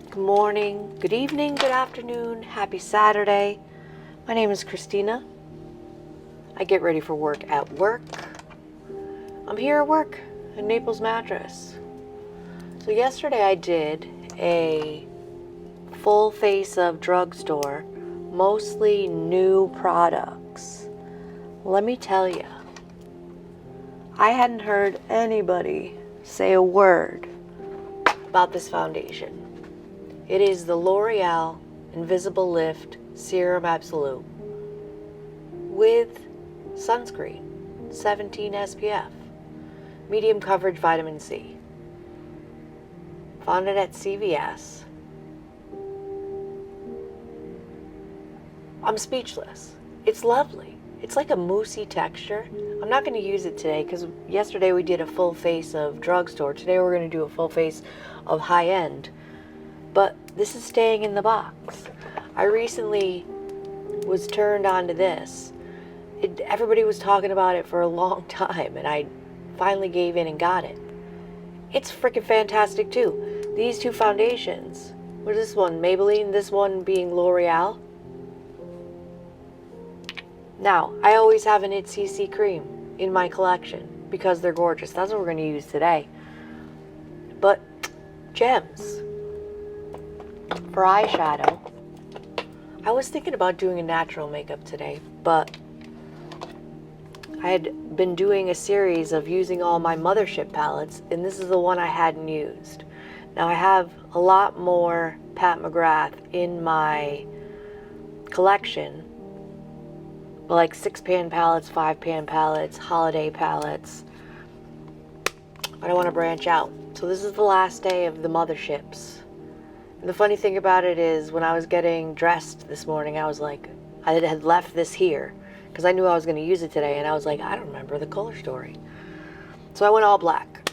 Good morning, good evening, good afternoon, happy Saturday. My name is Christina. I get ready for work at work. I'm here at work at Naples Mattress. So yesterday I did a full face of drugstore, mostly new products. Let me tell you, I hadn't heard anybody say a word about this foundation. It is the L'Oreal Invisible Lift Serum Absolute with sunscreen, 17 SPF, medium coverage vitamin C. Found it at CVS. I'm speechless. It's lovely. It's like a moussey texture. I'm not going to use it today because yesterday we did a full face of drugstore. Today we're going to do a full face of high-end. But this is staying in the box. I recently was turned on to this. Everybody was talking about it for a long time, and I finally gave in and got it. It's freaking fantastic too. These two foundations. What is this one? Maybelline, this one being L'Oreal. Now, I always have an It's CC cream in my collection because they're gorgeous. That's what we're going to use today. But gems. For eyeshadow, I was thinking about doing a natural makeup today, but I had been doing a series of using all my Mothership palettes, and this is the one I hadn't used. Now I have a lot more Pat McGrath in my collection, like 6-pan palettes, 5-pan palettes, holiday palettes, but I want to branch out. So this is the last day of the Motherships. And the funny thing about it is, when I was getting dressed this morning, I was like, I had left this here because I knew I was going to use it today, and I was like, I don't remember the color story. So I went all black.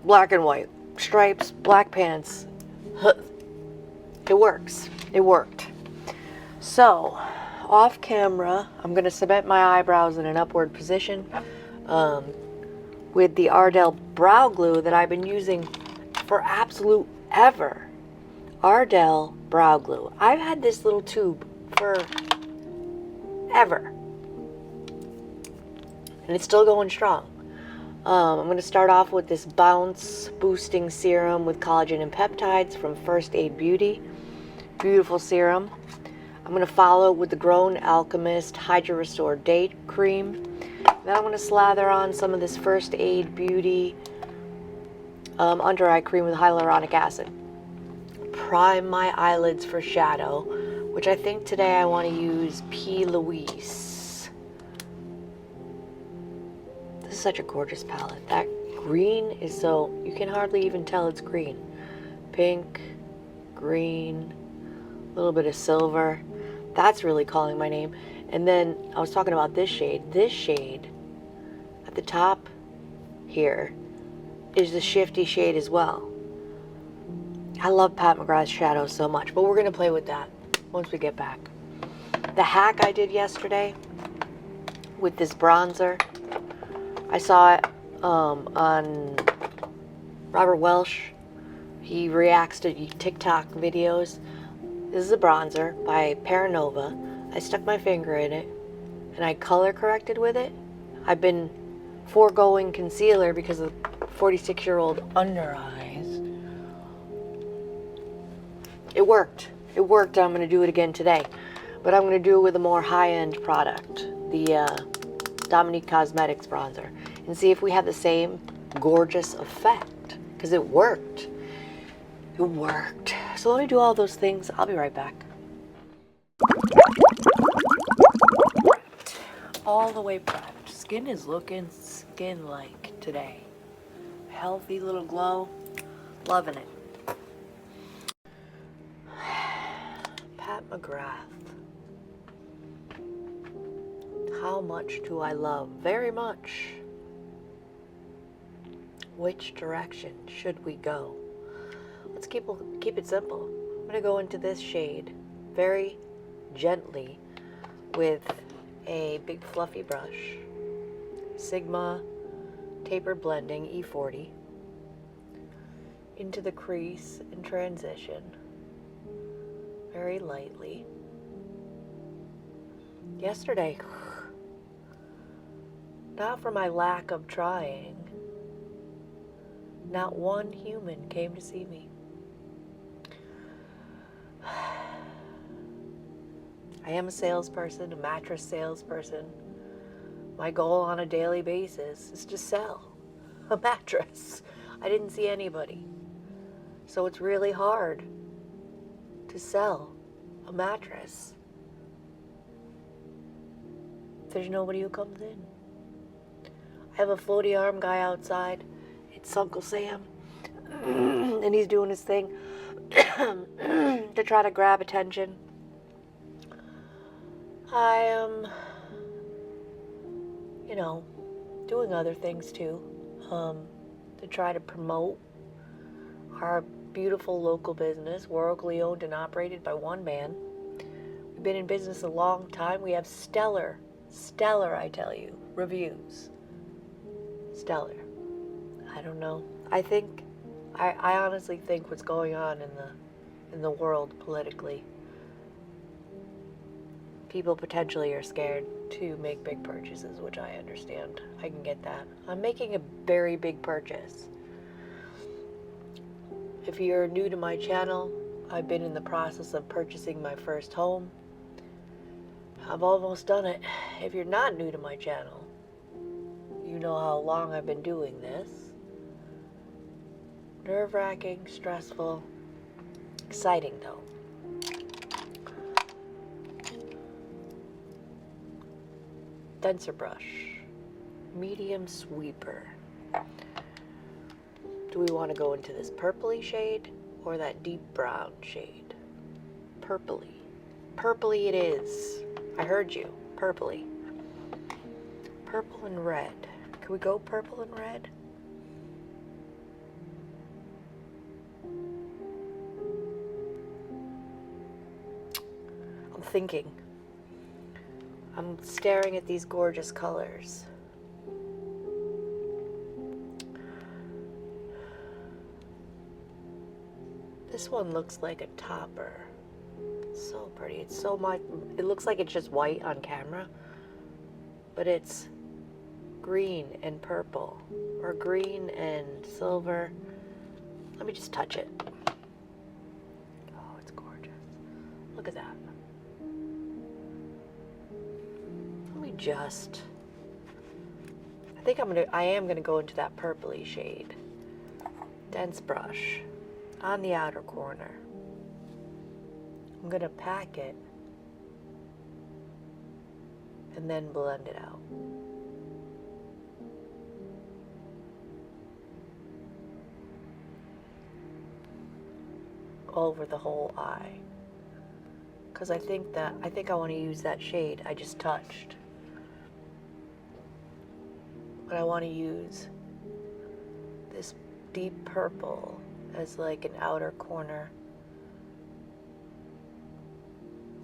Black and white. Stripes, black pants. It works. It worked. So, off camera, I'm going to cement my eyebrows in an upward position with the Ardell brow glue that I've been using for absolute ever. Ardell brow glue. I've had this little tube for ever, and it's still going strong. I'm going to start off with this bounce boosting serum with collagen and peptides from First Aid Beauty. Beautiful serum. I'm going to follow with the Grown Alchemist Hydra Restore Day Cream. Then I'm going to slather on some of this First Aid Beauty under eye cream with hyaluronic acid. Prime my eyelids for shadow, which I think today I want to use P. Louise. This is such a gorgeous palette. That green is so, you can hardly even tell it's green. Pink, green, a little bit of silver. That's really calling my name. And then I was talking about this shade. This shade at the top here is the shifty shade as well. I love Pat McGrath's shadows so much, but we're going to play with that once we get back. The hack I did yesterday with this bronzer, I saw it on Robert Welsh. He reacts to TikTok videos. This is a bronzer by Paranova. I stuck my finger in it, and I color corrected with it. I've been foregoing concealer because of 46-year-old under eyes. It worked. It worked. I'm going to do it again today. But I'm going to do it with a more high-end product, the Zeesea Cosmetics bronzer, and see if we have the same gorgeous effect, because it worked. It worked. So let me do all those things. I'll be right back. All the way prepped. Skin is looking skin-like today. Healthy little glow. Loving it. Pat McGrath. How much do I love? Very much. Which direction should we go? Let's keep it simple. I'm going to go into this shade very gently with a big fluffy brush. Sigma Tapered Blending E40 into the crease and transition. very lightly. Yesterday, not for my lack of trying, not one human came to see me. I am a salesperson, a mattress salesperson. My goal on a daily basis is to sell a mattress. I didn't see anybody. So it's really hard to sell a mattress if there's nobody who comes in. I have a floaty arm guy outside. It's Uncle Sam. And he's doing his thing to try to grab attention. I am, doing other things too, to try to promote our beautiful local business, locally owned and operated by one man. We've been in business a long time. We have stellar, I tell you, reviews. Stellar. I don't know. I honestly think what's going on in the world politically, people potentially are scared to make big purchases, which I understand. I can get that. I'm making a very big purchase. If you're new to my channel, I've been in the process of purchasing my first home. I've almost done it. If you're not new to my channel, you know how long I've been doing this. Nerve-wracking, stressful, exciting though. Denser brush, medium sweeper. Do we want to go into this purpley shade or that deep brown shade? Purpley. Purpley it is. I heard you. Purpley. Purple and red. Can we go purple and red? I'm thinking. I'm staring at these gorgeous colors. This one looks like a topper. So pretty. It's so much. It looks like it's just white on camera, but it's green and purple, or green and silver. Let me just touch it. Oh, it's gorgeous. Look at that. Let me just. I am gonna go into that purpley shade. Dense brush on the outer corner. I'm gonna pack it and then blend it out. Over the whole eye. Because I think I want to use that shade I just touched. But I want to use this deep purple as like an outer corner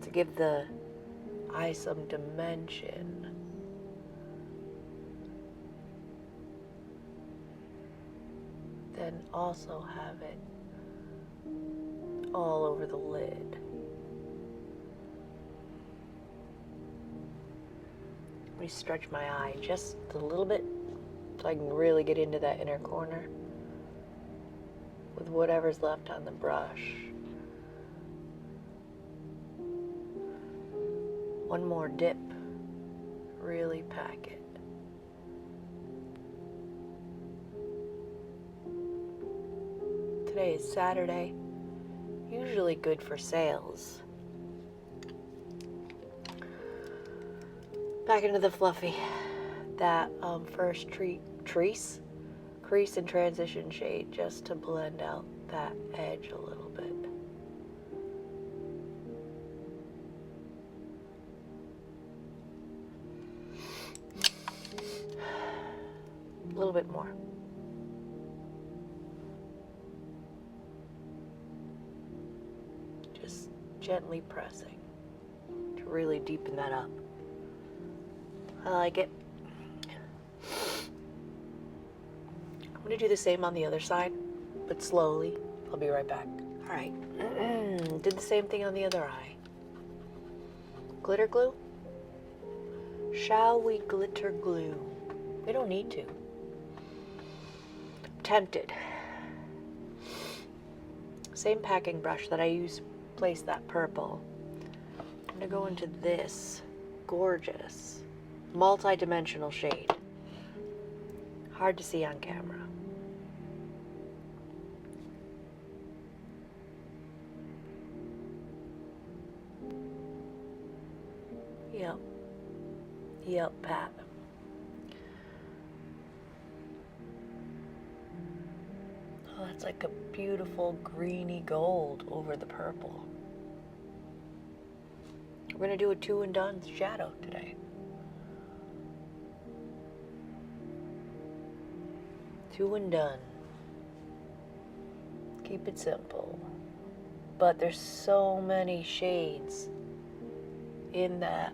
to give the eye some dimension. Then also have it all over the lid. Let me stretch my eye just a little bit so I can really get into that inner corner with whatever's left on the brush. One more dip. Really pack it. Today is Saturday. Usually good for sales. Back into the fluffy. That first crease and transition shade just to blend out that edge a little bit. A little bit more. Just gently pressing to really deepen that up. I like it. I'm going to do the same on the other side, but slowly. I'll be right back. All right, did the same thing on the other eye. Glitter glue? Shall we glitter glue? We don't need to. Tempted. Same packing brush that I used to place that purple. I'm gonna go into this gorgeous multi-dimensional shade. Hard to see on camera. Yep. Yep, Pat. Oh, that's like a beautiful greeny gold over the purple. We're gonna do a 2 and done shadow today. 2 and done. Keep it simple. But there's so many shades in that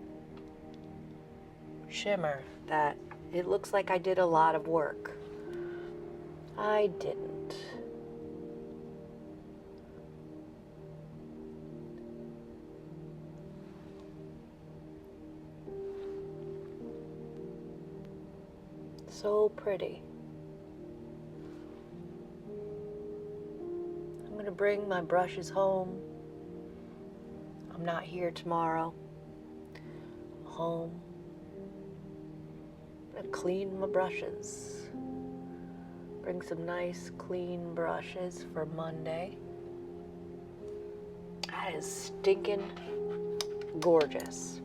shimmer that it looks like I did a lot of work. I didn't. So pretty. I'm gonna bring my brushes home. I'm not here tomorrow. I'm home. I'm gonna clean my brushes. Bring some nice clean brushes for Monday. That is stinking gorgeous.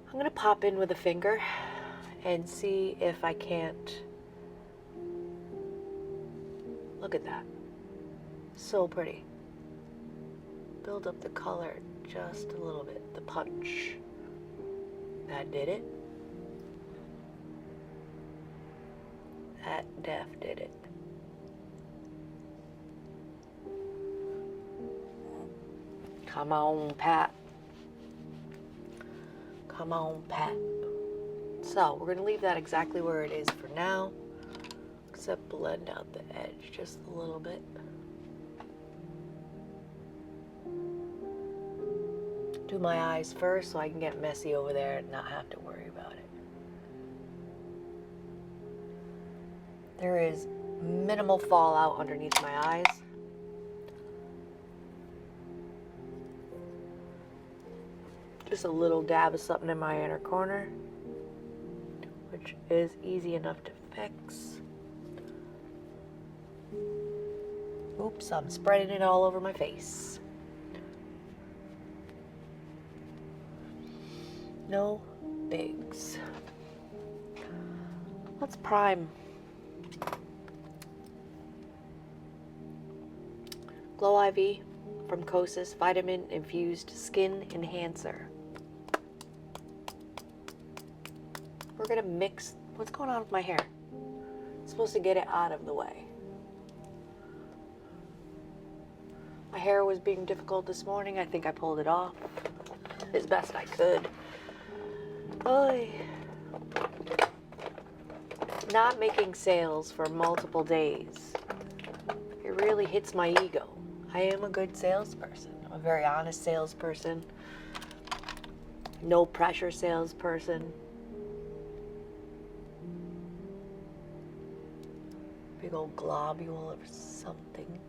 I'm gonna pop in with a finger and see if I can't. Look at that. So pretty. Build up the color just a little bit. The punch. That did it. That def did it. Come on, Pat. Come on, Pat. So, we're going to leave that exactly where it is for now, except blend out the edge just a little bit. Do my eyes first so I can get messy over there and not have to worry about it. There is minimal fallout underneath my eyes. Just a little dab of something in my inner corner, which is easy enough to fix. Oops, I'm spreading it all over my face. No bigs. Let's prime. Glow IV from KERHSH Vitamin Infused Skin Enhancer. We're gonna mix. What's going on with my hair? I'm supposed to get it out of the way. My hair was being difficult this morning. I think I pulled it off as best I could. Oy. Not making sales for multiple days. It really hits my ego. I am a good salesperson. I'm a very honest salesperson. No pressure salesperson. Big old globule or something.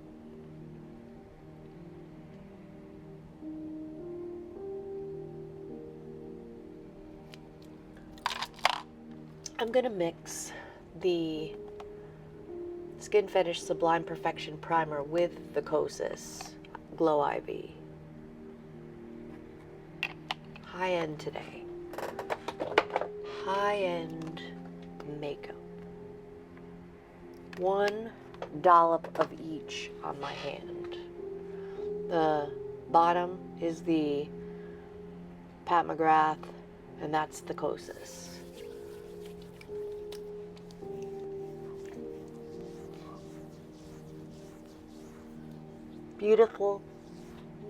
I'm gonna mix the Skin Fetish Sublime Perfection Primer with the KERHSH Glow IV. High end today. High end makeup. 1 dollop of each on my hand. The bottom is the Pat McGrath, and that's the KERHSH. Beautiful,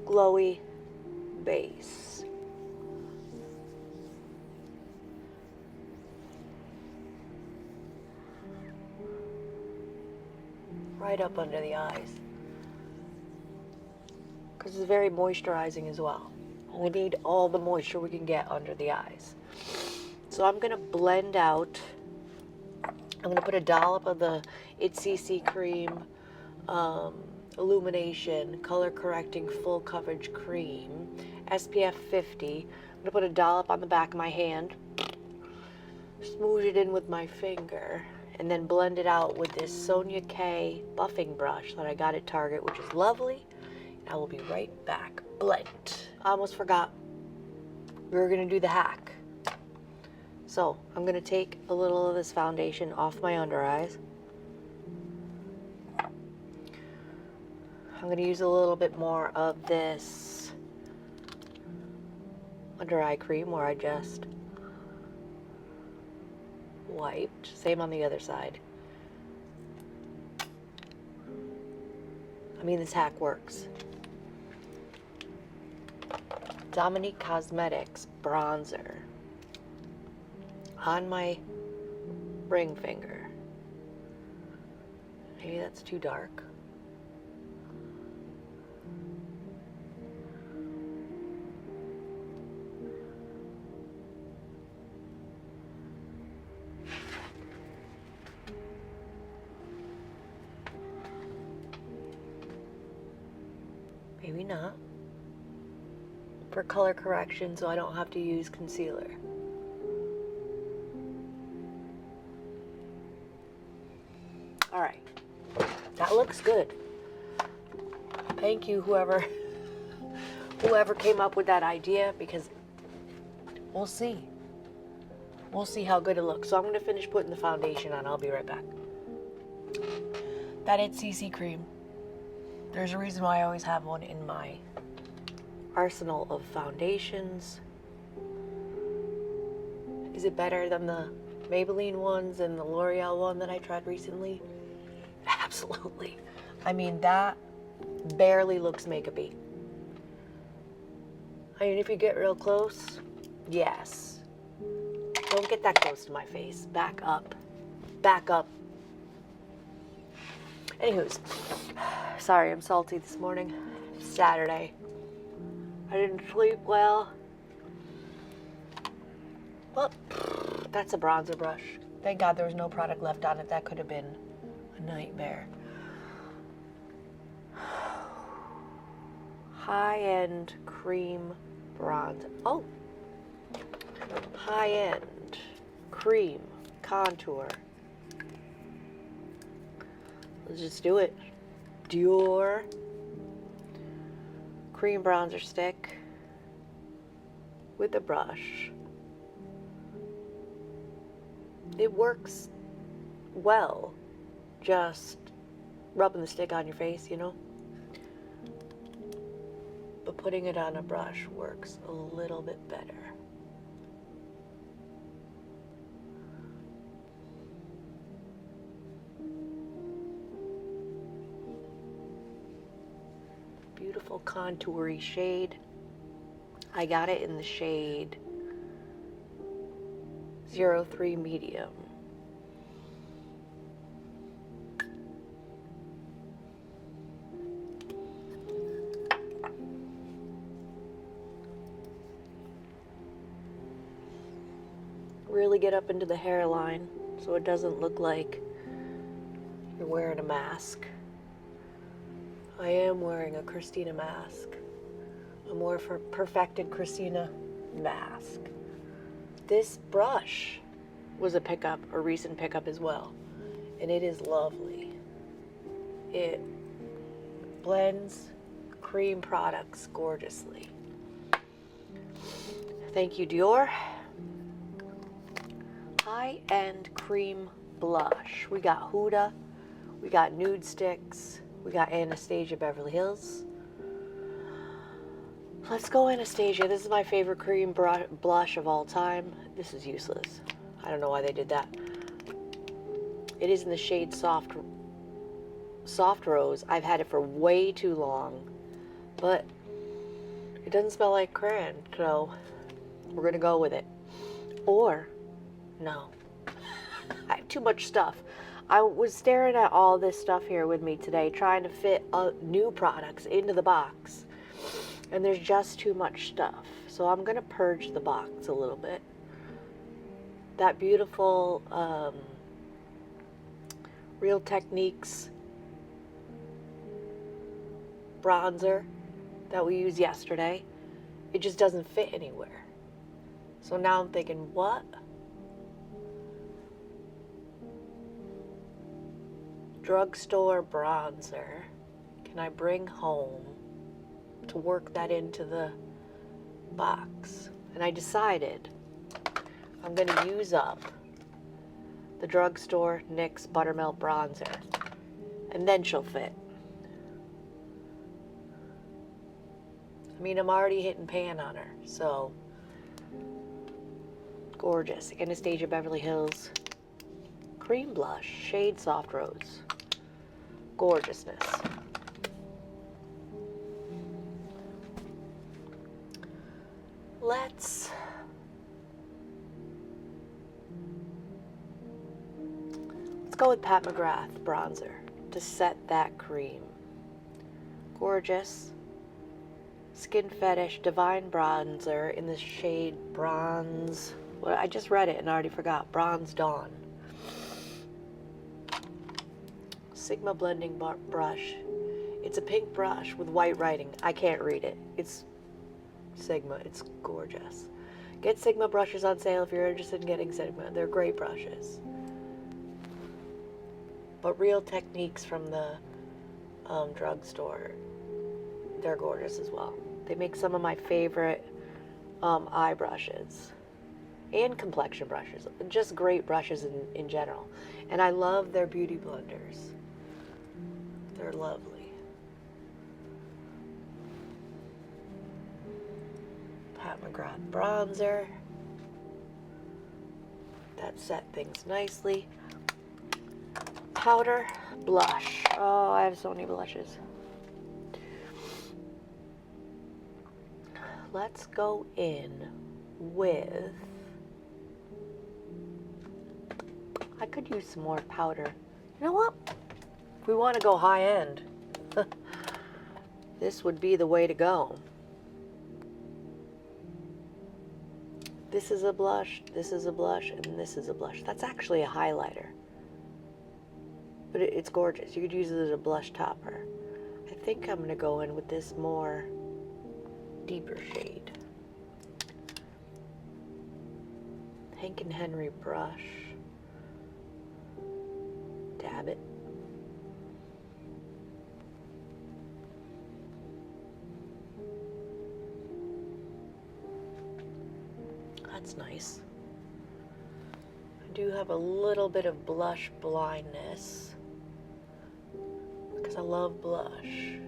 glowy base. Right up under the eyes. because it's very moisturizing as well. We need all the moisture we can get under the eyes. So I'm going to blend out, I'm going to put a dollop of the It's CC Cream Illumination Color Correcting Full Coverage Cream, SPF 50. I'm going to put a dollop on the back of my hand, smoosh it in with my finger, and then blend it out with this Sonia K buffing brush that I got at Target, which is lovely. I will be right back. Blend. I almost forgot. We were going to do the hack. So I'm going to take a little of this foundation off my under eyes. I'm going to use a little bit more of this under eye cream where I just wiped. Same on the other side. I mean, this hack works. Zeesea Cosmetics bronzer on my ring finger. Maybe that's too dark. Maybe not. For color correction, so I don't have to use concealer. All right, that looks good. Thank you, whoever came up with that idea, because we'll see. We'll see how good it looks. So I'm going to finish putting the foundation on. I'll be right back. That It's CC cream. There's a reason why I always have one in my arsenal of foundations. Is it better than the Maybelline ones and the L'Oreal one that I tried recently? Absolutely. I mean, that barely looks makeup-y. I mean, if you get real close, yes. Don't get that close to my face. Back up. Back up. Anywho's, sorry, I'm salty this morning. Saturday. I didn't sleep well. Well, that's a bronzer brush. Thank God there was no product left on it. That could have been a nightmare. High-end cream bronzer. Oh! High-end cream contour. Let's just do it. Dior cream bronzer stick with a brush. It works well, just rubbing the stick on your face, you know? But putting it on a brush works a little bit better. Beautiful contoury shade. I got it in the shade 03 medium. Really get up into the hairline so it doesn't look like you're wearing a mask. I am wearing a Christina mask. A more perfected Christina mask. This brush was a recent pickup as well. And it is lovely. It blends cream products gorgeously. Thank you, Dior. High-end cream blush. We got Huda. We got Nude Sticks. We got Anastasia Beverly Hills. Let's go Anastasia. This is my favorite cream blush of all time. This is useless. I don't know why they did that. It is in the shade Soft Rose. I've had it for way too long, but it doesn't smell like crayon, so we're gonna go with it. Or, no. I have too much stuff. I was staring at all this stuff here with me today, trying to fit new products into the box. And there's just too much stuff. So I'm going to purge the box a little bit. That beautiful Real Techniques bronzer that we used yesterday, it just doesn't fit anywhere. So now I'm thinking, what? Drugstore bronzer can I bring home to work that into the box? And I decided I'm going to use up the drugstore NYX Buttermelt bronzer, and then she'll fit. I mean, I'm already hitting pan on her, so gorgeous. Anastasia Beverly Hills cream blush, shade Soft Rose. Gorgeousness. Let's go with Pat McGrath bronzer to set that cream. Gorgeous. Skin Fetish Divine Bronzer in the shade Bronze. Well, I just read it and I already forgot. Bronze Dawn. Sigma blending brush. It's a pink brush with white writing. I can't read it. It's Sigma. It's gorgeous. Get Sigma brushes on sale if you're interested in getting Sigma. They're great brushes. But Real Techniques from the drugstore, they're gorgeous as well. They make some of my favorite eye brushes and complexion brushes. Just great brushes in general. And I love their beauty blenders. They're lovely. Pat McGrath bronzer. That set things nicely. Powder blush. Oh, I have so many blushes. Let's go in with, I could use some more powder. You know what? If we want to go high end, this would be the way to go. This is a blush, this is a blush, and this is a blush. That's actually a highlighter. But it's gorgeous. You could use it as a blush topper. I think I'm going to go in with this more deeper shade. Hank and Henry brush. Dab it. That's nice. I do have a little bit of blush blindness because I love blush.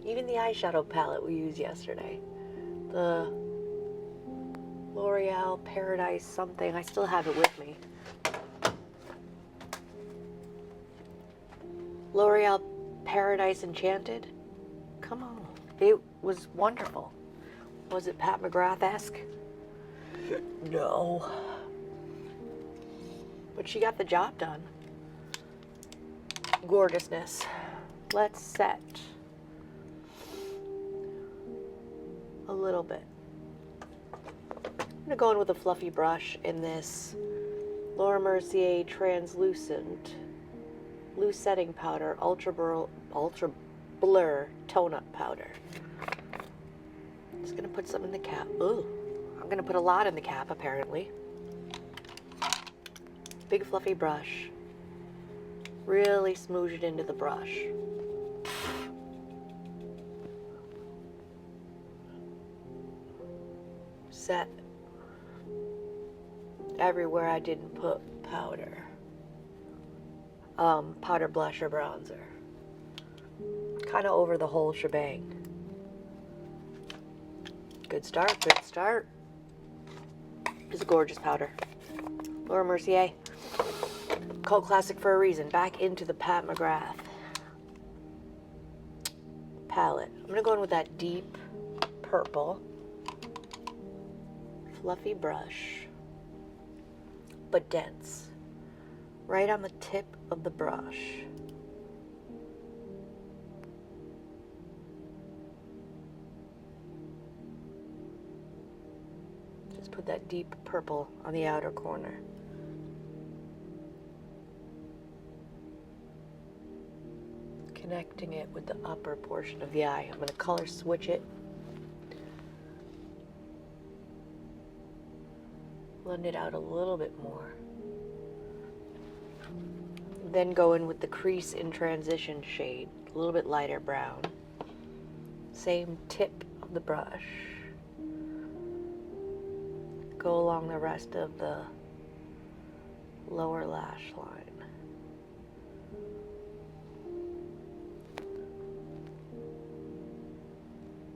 Even the eyeshadow palette we used yesterday, the L'Oreal Paradise something, I still have it with me. L'Oreal Paradise Enchanted. Come on. It was wonderful. Was it Pat McGrath-esque? No. But she got the job done. Gorgeousness. Let's set a little bit. I'm going to go in with a fluffy brush in this Laura Mercier Translucent Loose Setting Powder Ultra Blur Tone-Up Powder. Just going to put some in the cap. Ooh, I'm going to put a lot in the cap, apparently. Big fluffy brush. Really smoosh it into the brush. Set everywhere I didn't put powder. Powder blush or bronzer. Kind of over the whole shebang. Good start, good start. It's a gorgeous powder. Laura Mercier. Cult classic for a reason. Back into the Pat McGrath palette. I'm going to go in with that deep purple. Fluffy brush. But dense. Right on the tip of the brush. Just put that deep purple on the outer corner. Connecting it with the upper portion of the eye. I'm going to color switch it. Blend it out a little bit more. Then go in with the crease in transition shade, a little bit lighter brown. Same tip of the brush. Go along the rest of the lower lash line.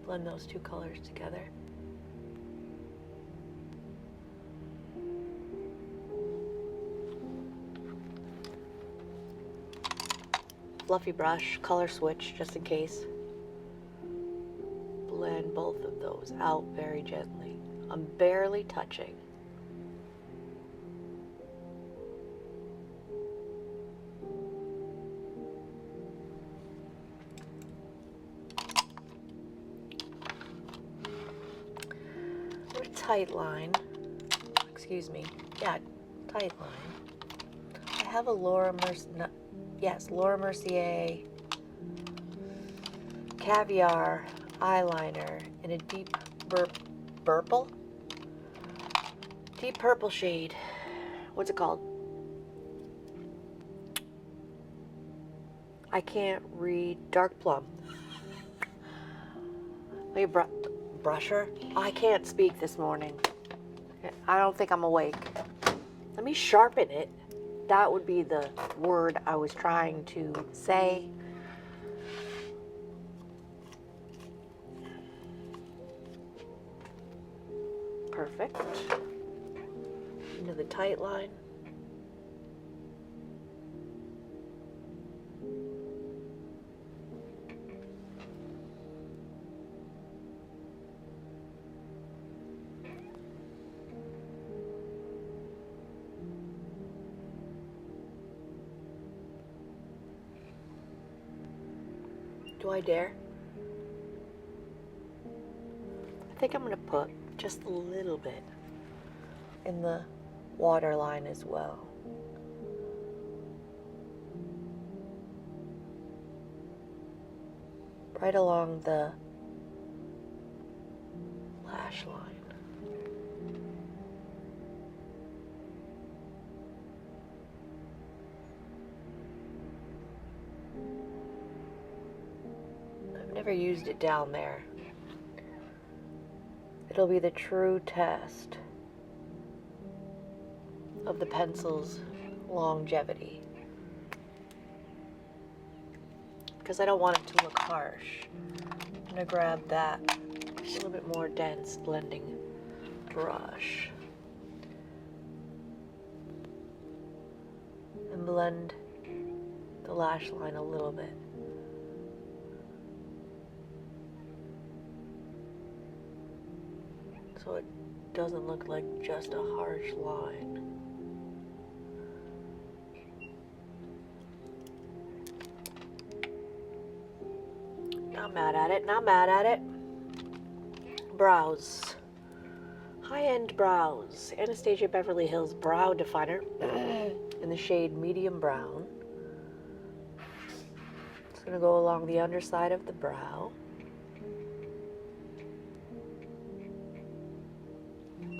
Blend those two colors together. Fluffy brush, color switch just in case. Blend both of those out very gently. I'm barely touching. Tight line. Excuse me. Yeah, tight line. I have a Laura Mercier Caviar eyeliner in a deep purple? Deep purple shade. What's it called? I can't read. Dark plum. Maybe brusher? I can't speak this morning. I don't think I'm awake. Let me sharpen it. That would be the word I was trying to say. Perfect. Into the tight line. Do I dare? I think I'm going to put just a little bit in the waterline as well. Right along the lash line. Never used it down there. It'll be the true test of the pencil's longevity. Because I don't want it to look harsh. I'm gonna grab that a little bit more dense blending brush and blend the lash line a little bit. So it doesn't look like just a harsh line. Not mad at it, not mad at it. Brows. High-end brows. Anastasia Beverly Hills Brow Definer in the shade medium brown. It's going to go along the underside of the brow.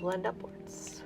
Blend upwards.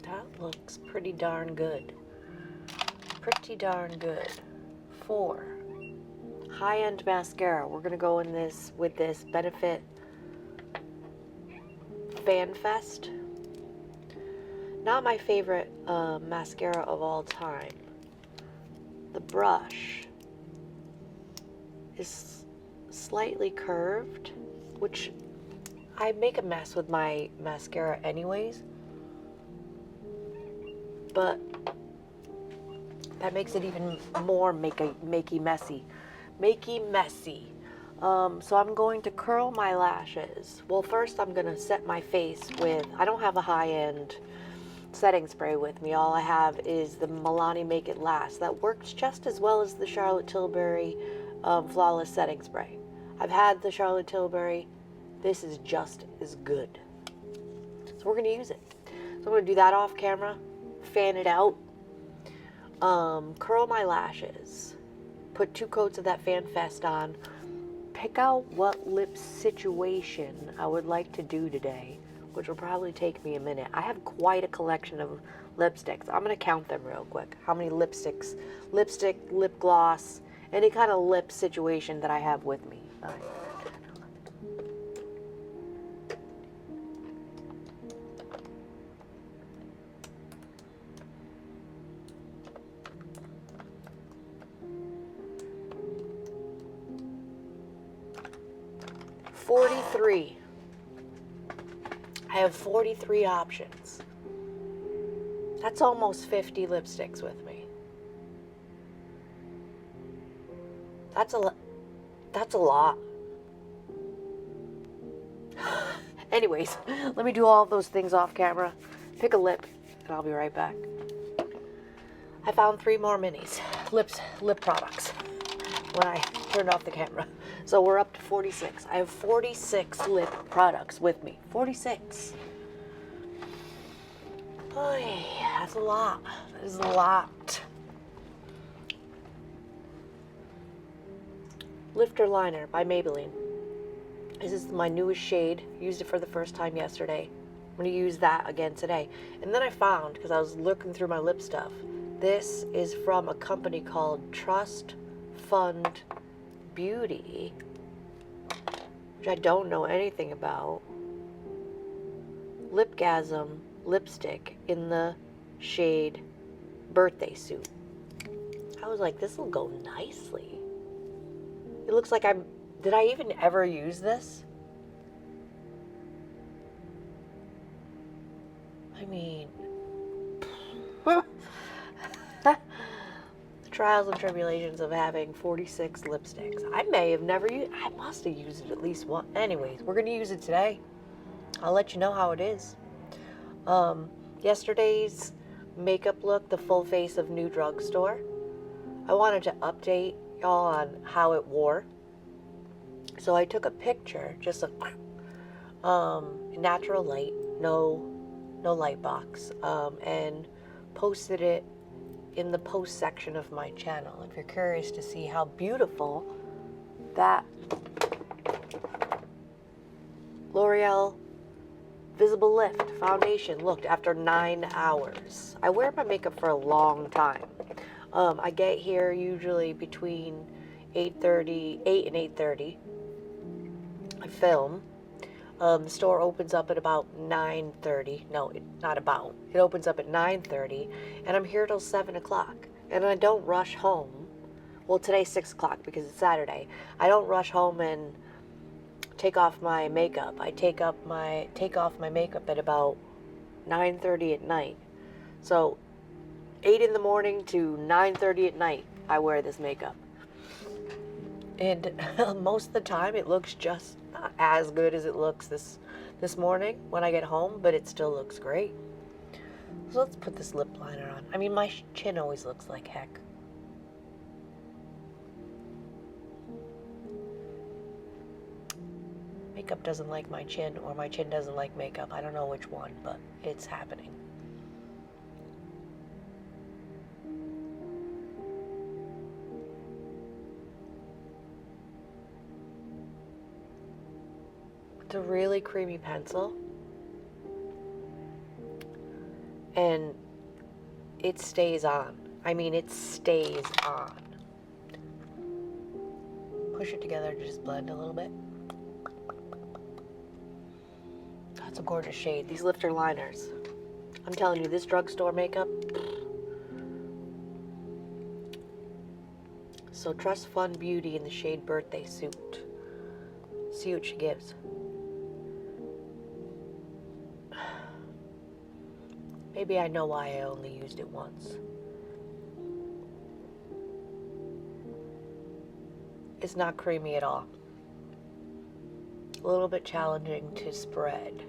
That looks pretty darn good. Pretty darn good. 4. High-end mascara. We're gonna go in this with this Benefit Fan Fest. Not my favorite mascara of all time. The brush is slightly curved, which I make a mess with my mascara anyways, but that makes it even more makey messy. So I'm going to curl my lashes. Well, first I'm gonna set my face with, I don't have a high-end setting spray with me. All I have is the Milani Make It Last. That works just as well as the Charlotte Tilbury Flawless Setting Spray. I've had the Charlotte Tilbury. This is just as good. So we're gonna use it. So I'm gonna do that off camera, fan it out, curl my lashes, put 2 coats of that Fan Fest on, pick out what lip situation I would like to do today, which will probably take me a minute. I have quite a collection of lipsticks. I'm gonna count them real quick. How many lipsticks, lipstick, lip gloss, any kind of lip situation that I have with me. All right. 43. I have 43 options. That's almost 50 lipsticks with me. That's a lot. Anyways, let me do all of those things off camera. Pick a lip, and I'll be right back. I found 3 more minis, lip products, when I turned off the camera. So we're up to 46. I have 46 lip products with me. 46. Oy, that's a lot. That is a lot. Lifter Liner by Maybelline. This is my newest shade. Used it for the first time yesterday. I'm going to use that again today. And then I found, because I was looking through my lip stuff, this is from a company called Trust Fund Beauty, which I don't know anything about. Lipgasm lipstick in the shade Birthday Suit. I was like, this will go nicely. It looks like did I even ever use this? I mean, the trials and tribulations of having 46 lipsticks. I may have never used, I must have used it at least once. Anyways, we're going to use it today. I'll let you know how it is. Yesterday's makeup look, the full face of New Drugstore. I wanted to update y'all on how it wore. So I took a picture, just a natural light, no light box, and posted it in the post section of my channel. If you're curious to see how beautiful that L'Oreal Visible Lift foundation looked after 9 hours. I wear my makeup for a long time. I get here usually between 8 and 8:30. I film. The store opens up at about 9:30. No, not about. It opens up at 9:30, and I'm here till 7 o'clock. And I don't rush home. Well, today's 6 o'clock because it's Saturday. I don't rush home and take off my makeup. I take off my makeup at about 9:30 at night. So 8 in the morning to 9:30 at night, I wear this makeup. And most of the time it looks just not as good as it looks this morning when I get home, but it still looks great. So let's put this lip liner on. I mean, my chin always looks like heck. Makeup doesn't like my chin, or my chin doesn't like makeup. I don't know which one, but it's happening. It's a really creamy pencil, and it stays on. I mean, it stays on. Push it together to just blend a little bit. That's a gorgeous shade. These lifter liners. I'm telling you, this drugstore makeup, So Trust Fund Beauty in the shade Birthday Suit. See what she gives. Maybe I know why I only used it once. It's not creamy at all. A little bit challenging to spread.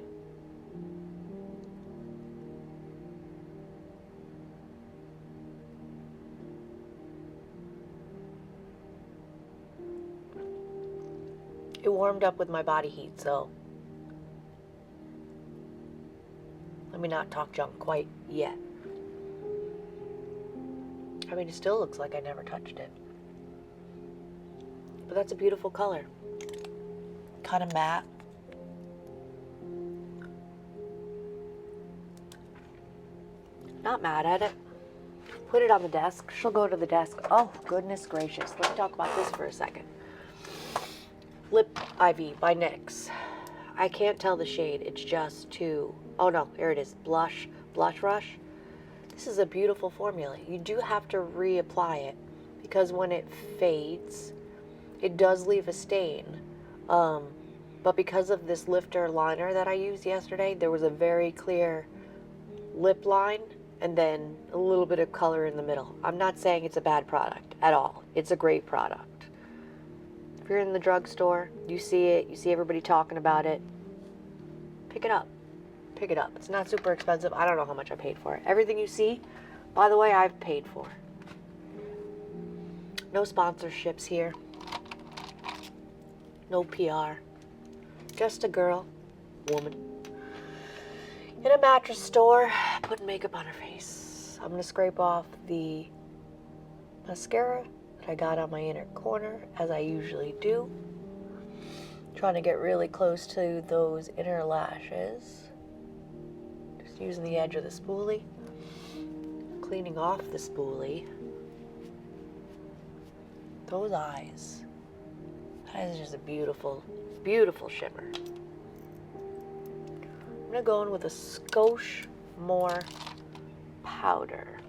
It warmed up with my body heat, so let me not talk junk quite yet. I mean, it still looks like I never touched it. But that's a beautiful color. Kind of matte. Not mad at it. Put it on the desk. She'll go to the desk. Oh, goodness gracious. Let's talk about this for a second. Lip Ivy by NYX. I can't tell the shade. It's just too... Oh no, here it is. Blush Rush. This is a beautiful formula. You do have to reapply it because when it fades, it does leave a stain. But because of this lifter liner that I used yesterday, there was a very clear lip line and then a little bit of color in the middle. I'm not saying it's a bad product at all. It's a great product. If you're in the drugstore, you see it, you see everybody talking about it, pick it up. Pick it up. It's not super expensive. I don't know how much I paid for it. Everything you see, by the way, I've paid for. No sponsorships here. No PR. Just a girl, woman, in a mattress store, putting makeup on her face. I'm going to scrape off the mascara that I got on my inner corner, as I usually do. Trying to get really close to those inner lashes. Just using the edge of the spoolie. Cleaning off the spoolie. Those eyes. That is just a beautiful, beautiful shimmer. I'm going to go in with a skosh more powder.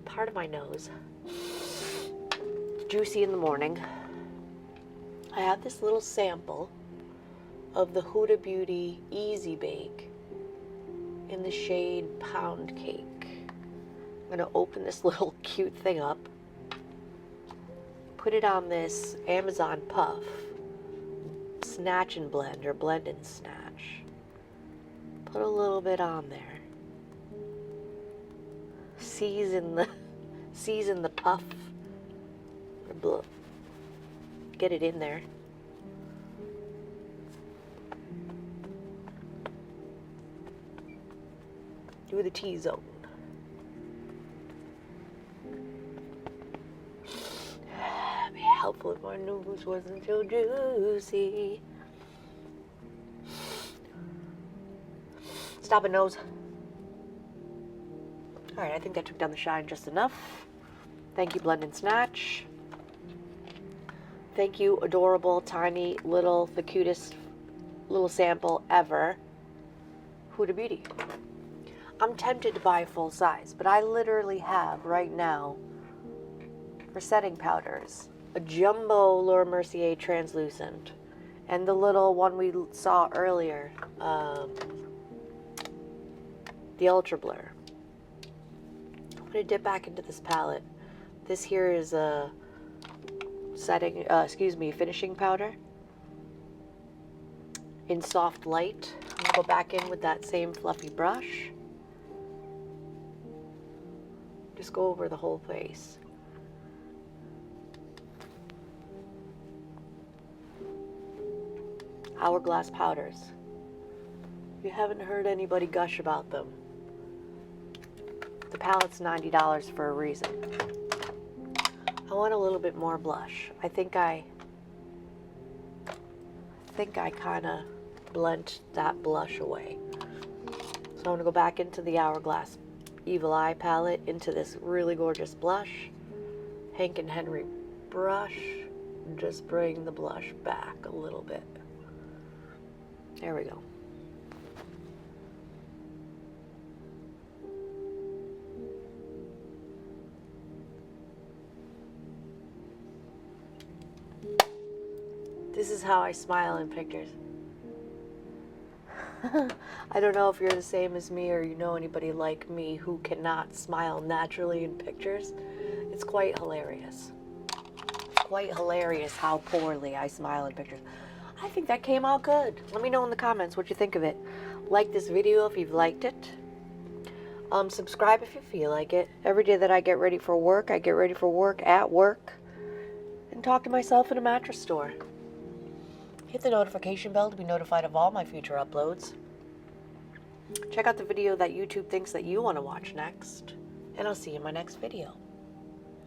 Part of my nose. Juicy in the morning. I have this little sample of the Huda Beauty Easy Bake in the shade Pound Cake. I'm going to open this little cute thing up. Put it on this Amazon Puff. Snatch and blend, or blend and snatch. Put a little bit on there. Season the puff. Get it in there. Do the T-zone. Be helpful if my nose wasn't so juicy. Stop it, nose. Alright, I think that took down the shine just enough. Thank you, Blend and Snatch. Thank you, adorable, tiny, little, the cutest little sample ever, Huda Beauty. I'm tempted to buy full size, but I literally have right now, for setting powders, a jumbo Laura Mercier translucent, and the little one we saw earlier, the Ultra Blur. I'm going to dip back into this palette. This here is a finishing powder in Soft Light. I'm going to go back in with that same fluffy brush. Just go over the whole face. Hourglass powders. You haven't heard anybody gush about them. The palette's $90 for a reason. I want a little bit more blush. I think I kind of blent that blush away. So I'm going to go back into the Hourglass Evil Eye palette, into this really gorgeous blush. Hank and Henry brush. Just bring the blush back a little bit. There we go. This is how I smile in pictures. I don't know if you're the same as me or you know anybody like me who cannot smile naturally in pictures. It's quite hilarious. It's quite hilarious how poorly I smile in pictures. I think that came out good. Let me know in the comments what you think of it. Like this video if you've liked it. Subscribe if you feel like it. Every day that I get ready for work, I get ready for work at work and talk to myself in a mattress store. Hit the notification bell to be notified of all my future uploads. Check out the video that YouTube thinks that you want to watch next. And I'll see you in my next video.